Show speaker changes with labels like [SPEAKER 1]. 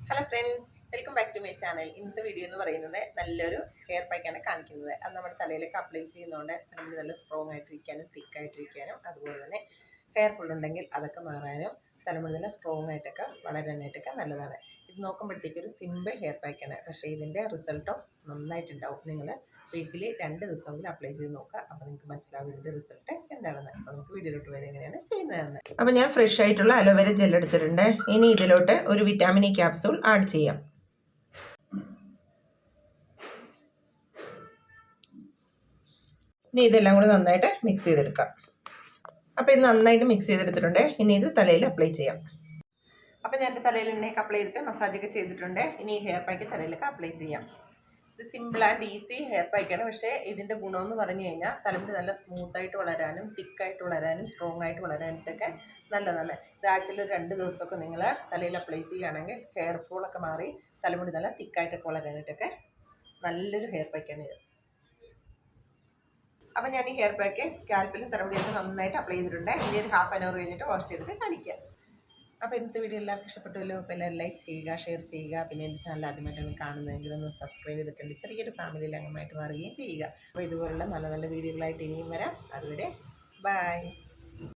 [SPEAKER 1] Hello friends, welcome back to my channel. ഇന്നത്തെ video എന്ന് പറയുന്നത് നല്ലൊരു ഹെയർ പാക്കാണ് കാണിക്കുന്നത്. അത് നമ്മുടെ തലയിലേക്ക് അപ്ലൈ ചെയ്യുന്നതുകൊണ്ട് നമ്മൾ നല്ല സ്ട്രോങ് ആയിട്ടിരിക്കാനും തിക്കായിട്ടിരിക്കാനും അതുപോലെ തന്നെ ഹെയർ ഫുൾ ഉണ്ടെങ്കിൽ അതൊക്കെ മാറാനും തലമുടി നല്ല സ്ട്രോങ് ആയിട്ടൊക്കെ വളരാനായിട്ടൊക്കെ നല്ലതാണ്. ഇത് നോക്കുമ്പോഴത്തേക്ക് ഒരു സിമ്പിൾ ഹെയർ പാക്കാണ്, പക്ഷേ ഇതിൻ്റെ റിസൾട്ടോ നന്നായിട്ടുണ്ടാവും. നിങ്ങൾ വീക്കിലി 2 ദിവസമെങ്കിലും അപ്ലൈ ചെയ്ത് നോക്കുക. അപ്പോൾ നിങ്ങൾക്ക് മനസ്സിലാവും ഇതിൻ്റെ റിസൾട്ട് എന്താണെന്ന്. അപ്പോൾ നമുക്ക് വീഡിയോയിലോട്ട് വരെ എങ്ങനെയാണ് ചെയ്യുന്നതെന്ന്. അപ്പോൾ ഞാൻ ഫ്രഷ് ആയിട്ടുള്ള അലോവേര ജെൽ എടുത്തിട്ടുണ്ട്. ഇനി ഇതിലോട്ട് ഒരു വിറ്റാമിൻ ഇ ക്യാപ്സൂൾ ആഡ് ചെയ്യാം. ഇനി ഇതെല്ലാം കൂടി നന്നായിട്ട് മിക്സ് ചെയ്തെടുക്കാം. അപ്പോൾ ഇത് നന്നായിട്ട് മിക്സ് ചെയ്തെടുത്തിട്ടുണ്ട്. ഇനി ഇത് തലയിൽ അപ്ലൈ ചെയ്യാം. അപ്പോൾ ഞാൻ എൻ്റെ തലയിൽ എണ്ണയൊക്കെ അപ്ലൈ ചെയ്തിട്ട് മസാജൊക്കെ ചെയ്തിട്ടുണ്ട്. ഇനി ഈ ഹെയർ പാക്ക് തലയിലൊക്കെ അപ്ലൈ ചെയ്യാം. ഇത് സിമ്പിൾ ആൻഡ് ഈസി ഹെയർ പാക്കാണ്. പക്ഷേ ഇതിൻ്റെ ഗുണമെന്ന് പറഞ്ഞു കഴിഞ്ഞാൽ തലമുടി നല്ല സ്മൂത്തായിട്ട് വളരാനും തിക്കായിട്ട് വളരാനും സ്ട്രോങ് ആയിട്ട് വളരാനായിട്ടൊക്കെ നല്ലതാണ്. ഇത് ആഴ്ചയിൽ 2 ദിവസമൊക്കെ നിങ്ങൾ തലയിൽ അപ്ലൈ ചെയ്യുകയാണെങ്കിൽ ഹെയർ ഫോളൊക്കെ മാറി തലമുടി നല്ല തിക്കായിട്ടൊക്കെ വളരാനായിട്ടൊക്കെ നല്ലൊരു ഹെയർ പാക്കാണ് ഇത്. അപ്പോൾ ഞാൻ ഈ ഹെയർ പാക്ക് സ്കാൽപ്പിലും തലമുടിയൊക്കെ നന്നായിട്ട് അപ്ലൈ ചെയ്തിട്ടുണ്ട്. ഇനി ഒരു ഹാഫ് ആൻ അവർ കഴിഞ്ഞിട്ട് വാഷ് ചെയ്തിട്ട് കാണിക്കാം. അപ്പോൾ ഇന്നത്തെ വീഡിയോ എല്ലാവർക്കും ഇഷ്ടപ്പെട്ടുമല്ലോ. അപ്പോൾ എല്ലാവരും ലൈക്ക് ചെയ്യുക, ഷെയർ ചെയ്യുക. പിന്നെ എൻ്റെ ചാനൽ ആദ്യമായിട്ടാണ് കാണുന്നതെങ്കിൽ ഒന്ന് സബ്സ്ക്രൈബ് ചെയ്തിട്ടുണ്ട് ചെറിയൊരു ഫാമിലിയിൽ അംഗമായിട്ട് മാറുകയും ചെയ്യുക. അപ്പോൾ ഇതുപോലുള്ള നല്ല നല്ല വീഡിയോകളായിട്ട് ഇനിയും വരാം. അതുവരെ ബൈ.